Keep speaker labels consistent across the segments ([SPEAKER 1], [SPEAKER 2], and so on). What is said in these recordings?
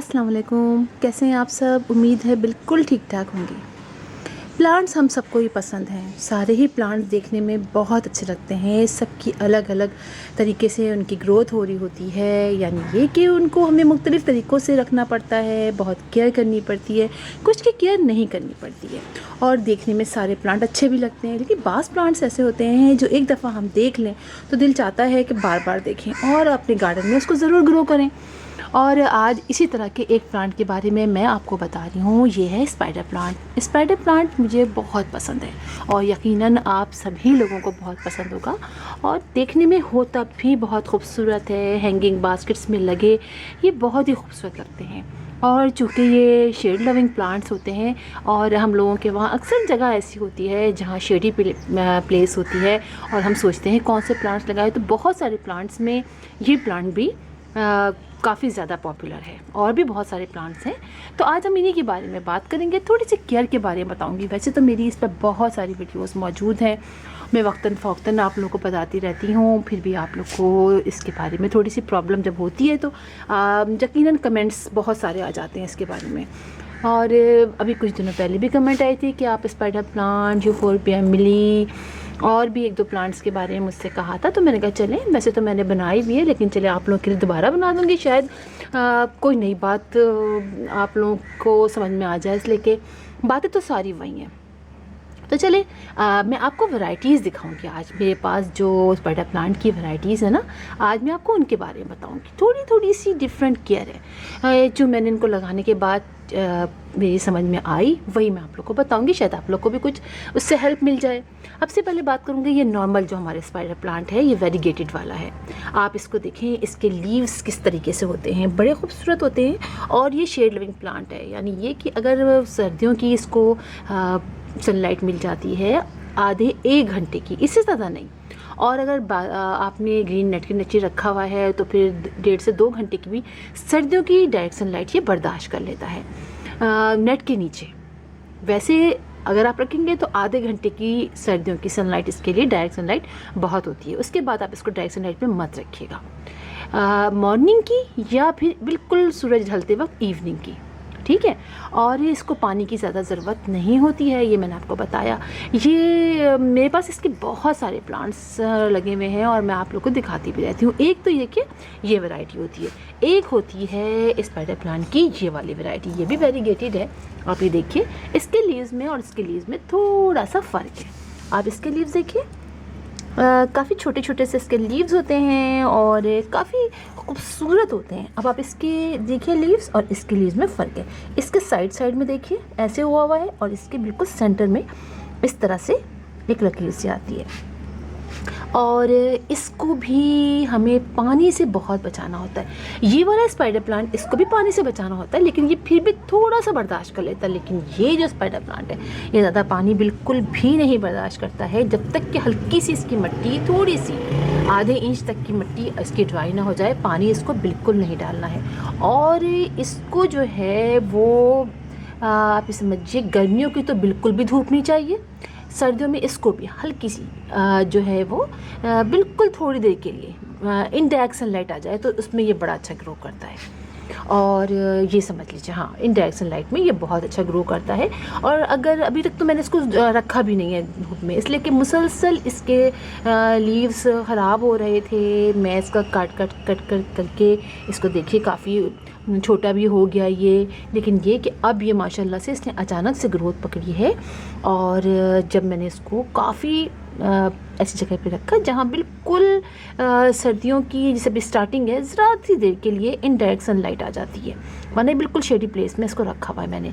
[SPEAKER 1] अस्सलाम वालेकुम, कैसे हैं आप सब। उम्मीद है बिल्कुल ठीक ठाक होंगे। प्लांट्स हम सबको ही पसंद हैं। सारे ही प्लांट्स देखने में बहुत अच्छे लगते हैं। सबकी अलग अलग तरीके से उनकी ग्रोथ हो रही होती है, यानी ये कि उनको हमें मुख्तलिफ़ तरीक़ों से रखना पड़ता है, बहुत केयर करनी पड़ती है, कुछ की केयर नहीं करनी पड़ती है। और देखने में सारे प्लांट अच्छे भी लगते हैं, लेकिन बाज़ प्लांट्स ऐसे होते हैं जो एक दफ़ा हम देख लें तो दिल चाहता है कि बार बार देखें और अपने गार्डन में उसको ज़रूर ग्रो करें। और आज इसी तरह के एक प्लांट के बारे में मैं आपको बता रही हूँ। ये है स्पाइडर प्लांट। स्पाइडर प्लांट मुझे बहुत पसंद है और यकीनन आप सभी लोगों को बहुत पसंद होगा। और देखने में होता भी बहुत खूबसूरत है। हैंगिंग बास्केट्स में लगे ये बहुत ही खूबसूरत लगते हैं। और चूँकि ये शेड लविंग प्लांट्स होते हैं और हम लोगों के वहाँ अक्सर जगह ऐसी होती है जहाँ शेडी प्लेस होती है और हम सोचते हैं कौन से प्लांट्स लगाए, तो बहुत सारे प्लांट्स में ये प्लांट भी काफ़ी ज़्यादा पॉपुलर है। और भी बहुत सारे प्लांट्स हैं, तो आज हम इन्हीं के बारे में बात करेंगे। थोड़ी सी केयर के बारे में बताऊंगी। वैसे तो मेरी इस पर बहुत सारी वीडियोस मौजूद हैं, मैं वक्तन फ़ौक्तन आप लोगों को बताती रहती हूँ। फिर भी आप लोग को इसके बारे में थोड़ी सी प्रॉब्लम जब होती है तो यकीनन कमेंट्स बहुत सारे आ जाते हैं इसके बारे में। और अभी कुछ दिनों पहले भी कमेंट आई थी कि आप स्पाइडर प्लांट, यूफोर्बिया मिली और भी एक दो प्लांट्स के बारे में मुझसे कहा था। तो मैंने कहा चलें, वैसे तो मैंने बनाई भी है, लेकिन चले आप लोगों के लिए दोबारा बना दूँगी। शायद कोई नई बात आप लोगों को समझ में आ जाए, इसलिए कि बातें तो सारी वही हैं। तो चले मैं आपको वैरायटीज़ दिखाऊंगी। आज मेरे पास जो स्पाइडर प्लांट की वैरायटीज़ है ना, आज मैं आपको उनके बारे में बताऊंगी। थोड़ी थोड़ी सी डिफरेंट केयर है जो मैंने इनको लगाने के बाद मेरी समझ में आई, वही मैं आप लोग को बताऊंगी। शायद आप लोग को भी कुछ उससे हेल्प मिल जाए। सबसे पहले बात करूंगी ये नॉर्मल जो हमारे स्पाइडर प्लांट है, ये वेरीगेटेड वाला है। आप इसको देखें, इसके लीव्स किस तरीके से होते हैं, बड़े खूबसूरत होते हैं। और ये शेड लिविंग प्लांट है, यानी ये कि अगर सर्दियों की इसको सनलाइट मिल जाती है आधे 1 घंटे की, इससे ज़्यादा नहीं। और अगर आपने ग्रीन नेट के नीचे रखा हुआ है तो फिर 1.5 से 2 घंटे की भी सर्दियों की डायरेक्ट सनलाइट ये बर्दाश्त कर लेता है नेट के नीचे। वैसे अगर आप रखेंगे तो आधे घंटे की सर्दियों की सनलाइट इसके लिए डायरेक्ट सनलाइट बहुत होती है। उसके बाद आप इसको डायरेक्ट सनलाइट में मत रखिएगा, मॉर्निंग की या फिर बिल्कुल सूरज ढलते वक्त इवनिंग की, ठीक है। और इसको पानी की ज़्यादा ज़रूरत नहीं होती है, ये मैंने आपको बताया। ये मेरे पास इसके बहुत सारे प्लांट्स लगे हुए हैं और मैं आप लोग को दिखाती भी रहती हूँ। एक तो ये कि ये वैरायटी होती है, एक होती है स्पाइडर प्लांट की ये वाली वैरायटी। ये भी वेरीगेटेड है। आप ये देखिए, इसके लीव्स में और इसके लीव्स में थोड़ा सा फ़र्क है। आप इसके लीव्स देखिए, काफ़ी छोटे छोटे से इसके लीव्स होते हैं और काफ़ी खूबसूरत होते हैं। अब आप इसके देखिए लीव्स और इसके लीव्स में फ़र्क है। इसके साइड साइड में देखिए ऐसे हुआ हुआ है और इसके बिल्कुल सेंटर में इस तरह से एक लकीर सी आती है। और इसको भी हमें पानी से बहुत बचाना होता है। ये वाला स्पाइडर प्लांट, इसको भी पानी से बचाना होता है, लेकिन ये फिर भी थोड़ा सा बर्दाश्त कर लेता है। लेकिन ये जो स्पाइडर प्लांट है, ये ज़्यादा पानी बिल्कुल भी नहीं बर्दाश्त करता है, जब तक कि हल्की सी इसकी मिट्टी, थोड़ी सी आधे इंच तक की मिट्टी इसकी ड्राई ना हो जाए। पानी इसको बिल्कुल नहीं डालना है। और इसको जो है वो आप समझिए, गर्मियों की तो बिल्कुल भी धूप नहीं चाहिए। सर्दियों में इसको भी हल्की सी जो है वो बिल्कुल थोड़ी देर के लिए इनडायरेक्ट सनलाइट आ जाए तो उसमें ये बड़ा अच्छा ग्रो करता है। और ये समझ लीजिए, हाँ, इनडायरेक्ट सनलाइट में ये बहुत अच्छा ग्रो करता है। और अगर अभी तक तो मैंने इसको रखा भी नहीं है धूप में, इसलिए कि मुसलसल इसके लीव्स ख़राब हो रहे थे। मैं इसका काट करके इसको देखिए काफ़ी छोटा भी हो गया ये। लेकिन ये कि अब ये माशाल्लाह से इसने अचानक से ग्रोथ पकड़ी है। और जब मैंने इसको काफ़ी ऐसी जगह पे रखा जहाँ बिल्कुल सर्दियों की जैसे भी स्टार्टिंग है, ज़रा सी देर के लिए इनडायरेक्ट सनलाइट आ जाती है, मैंने बिल्कुल शेडी प्लेस में इसको रखा हुआ है मैंने।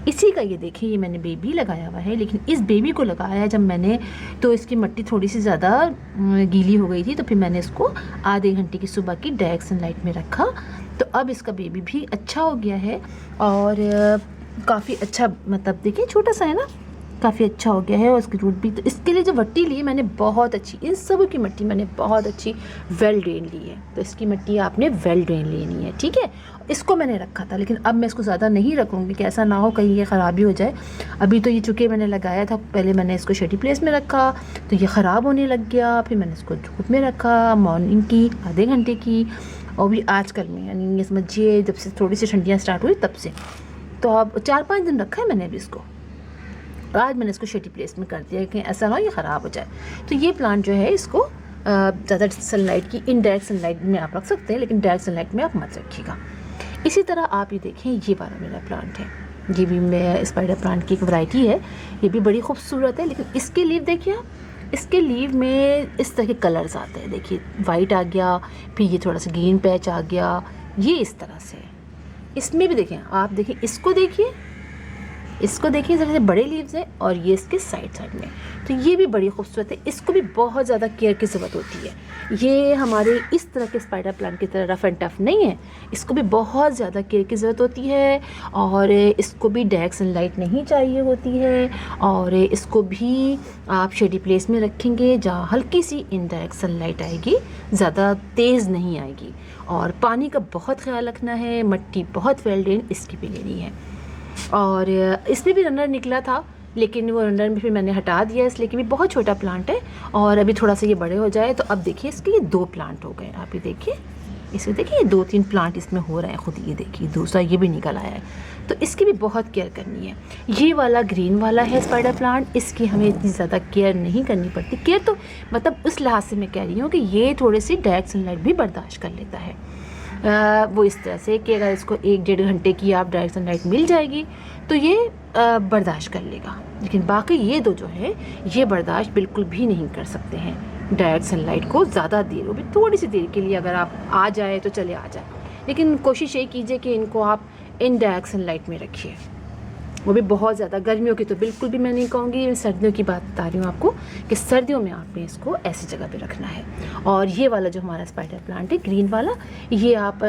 [SPEAKER 1] इसी का ये देखिए, ये मैंने बेबी लगाया हुआ है। लेकिन इस बेबी को लगाया है जब मैंने, तो इसकी मिट्टी थोड़ी सी ज़्यादा गीली हो गई थी, तो फिर मैंने इसको आधे घंटे की सुबह की डायरेक्ट सनलाइट में रखा। तो अब इसका बेबी भी अच्छा हो गया है और काफ़ी अच्छा, मतलब देखिए छोटा सा है ना, काफ़ी अच्छा हो गया है। और उसकी रूट भी, तो इसके लिए जो मिट्टी ली मैंने बहुत अच्छी, इन सब की मिट्टी मैंने बहुत अच्छी वेल ड्रेन ली है। तो इसकी मिट्टी आपने वेल ड्रेन लेनी है, ठीक है। इसको मैंने रखा था, लेकिन अब मैं इसको ज़्यादा नहीं रखूँगी कि ऐसा ना हो कहीं ये ख़राबी हो जाए। अभी तो ये चूँकि मैंने लगाया था, पहले मैंने इसको शेडी प्लेस में रखा तो ये ख़राब होने लग गया। फिर मैंने इसको धूप में रखा मॉर्निंग की आधे घंटे की, और भी आजकल में, यानी ये समझिए जब से थोड़ी सी ठंडियाँ स्टार्ट हुई तब से। तो अब 4-5 दिन रखा है मैंने अभी इसको, और आज मैंने इसको शेडी प्लेस में कर दिया कि ऐसा ना हो ये ख़राब हो जाए। तो ये प्लांट जो है इसको ज़्यादा सनलाइट की, इनडायरेक्ट सनलाइट में आप रख सकते हैं, लेकिन डायरेक्ट सनलाइट में आप मत रखिएगा। इसी तरह आप ये देखें, ये वाला मेरा प्लांट है, ये भी मैं स्पाइडर प्लांट की एक वैरायटी है, ये भी बड़ी खूबसूरत है। लेकिन इसके लीव देखिए आप, इसके लीव में इस तरह के कलर्स आते हैं, देखिए वाइट आ गया, फिर ये थोड़ा सा ग्रीन पैच आ गया, ये इस तरह से। इसमें भी देखें आप, देखिए इसको देखिए, इसको देखिए ज़रा से बड़े लीव्स हैं, और ये इसके साइड में, तो ये भी बड़ी खूबसूरत है। इसको भी बहुत ज़्यादा केयर की ज़रूरत होती है। ये हमारे इस तरह के स्पाइडर प्लांट की तरह रफ एंड टफ नहीं है, इसको भी बहुत ज़्यादा केयर की ज़रूरत होती है, और इसको भी डायरेक्ट सनलाइट नहीं चाहिए होती है, और इसको भी आप शेडी प्लेस में रखेंगे जहाँ हल्की सी इनडायरेक्ट सनलाइट आएगी, ज़्यादा तेज़ नहीं आएगी। और पानी का बहुत ख्याल रखना है, मिट्टी बहुत वेल ड्रेन इसकी भी लेनी है। और इसमें भी रनर निकला था, लेकिन वो रनर में फिर मैंने हटा दिया, इसलिए कि भी बहुत छोटा प्लांट है, और अभी थोड़ा सा ये बड़े हो जाए। तो अब देखिए इसके ये 2 प्लांट हो गए, आप ये देखिए, इसे देखिए 2-3 प्लांट इसमें हो रहे हैं खुद, ये देखिए दूसरा ये भी निकल आया है। तो इसकी भी बहुत केयर करनी है। ये वाला ग्रीन वाला है स्पाइडर प्लांट, इसकी हमें इतनी ज़्यादा केयर नहीं करनी पड़ती। केयर तो मतलब उस लिहाज से मैं कह रही हूँ कि ये थोड़ी सी डायरेक्ट सनलाइट भी बर्दाश्त कर लेता है। वो इस तरह से कि अगर इसको 1-1.5 घंटे की आप डायरेक्ट सनलाइट मिल जाएगी तो ये बर्दाश्त कर लेगा। लेकिन बाकी ये 2 जो है ये बर्दाश्त बिल्कुल भी नहीं कर सकते हैं डायरेक्ट सनलाइट को ज़्यादा देर, वो भी थोड़ी सी देर के लिए अगर आप आ जाए तो चले आ जाए, लेकिन कोशिश ये कीजिए कि इनको आप इनडायरेक्ट सनलाइट में रखिए, वो भी बहुत ज़्यादा। गर्मियों की तो बिल्कुल भी मैं नहीं कहूँगी, सर्दियों की बात बता रही हूँ आपको कि सर्दियों में आपने इसको ऐसी जगह पे रखना है। और ये वाला जो हमारा स्पाइडर प्लांट है ग्रीन वाला, ये आप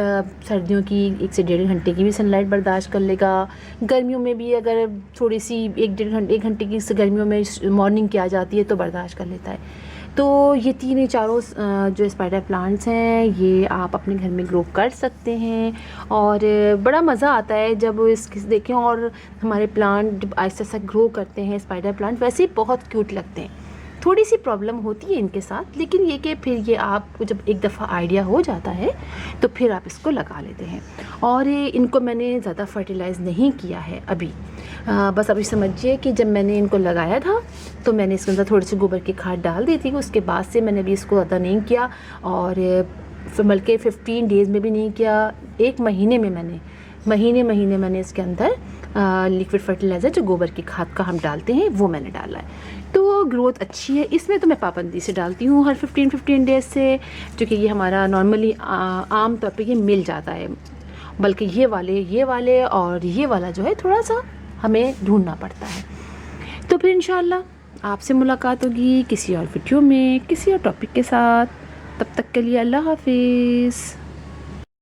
[SPEAKER 1] सर्दियों की 1 से 1.5 घंटे की भी सनलाइट बर्दाश्त कर लेगा। गर्मियों में भी अगर थोड़ी सी 1 घंटे की गर्मियों में मॉर्निंग की आ जाती है तो बर्दाश्त कर लेता है। तो ये 3-4 जो स्पाइडर प्लांट्स हैं ये आप अपने घर में ग्रो कर सकते हैं, और बड़ा मज़ा आता है जब इसकी देखें। और हमारे प्लांट जब आहिस्ता आहिस्ता ग्रो करते हैं, स्पाइडर प्लांट वैसे ही बहुत क्यूट लगते हैं। थोड़ी सी प्रॉब्लम होती है इनके साथ, लेकिन ये कि फिर ये आपको जब एक दफ़ा आइडिया हो जाता है तो फिर आप इसको लगा लेते हैं। और इनको मैंने ज़्यादा फर्टिलाइज़ नहीं किया है अभी, बस अभी समझिए कि जब मैंने इनको लगाया था तो मैंने इसके अंदर थोड़ी सी गोबर की खाद डाल दी थी, उसके बाद से मैंने भी इसको ज़्यादा नहीं किया, और बल्कि 15 डेज़ में भी नहीं किया, 1 महीने में मैंने इसके अंदर लिक्विड फर्टिलाइज़र जो गोबर की खाद का हम डालते हैं वो मैंने डाला है। तो ग्रोथ अच्छी है। इसमें तो मैं पाबंदी से डालती हूँ हर 15 डेज़ से, क्योंकि ये हमारा नॉर्मली आम तौर पे ये मिल जाता है। बल्कि ये वाले और ये वाला जो है थोड़ा सा हमें ढूंढना पड़ता है। तो फिर इंशाल्लाह आपसे मुलाकात होगी किसी और वीडियो में किसी और टॉपिक के साथ। तब तक के लिए अल्लाह हाफिज़।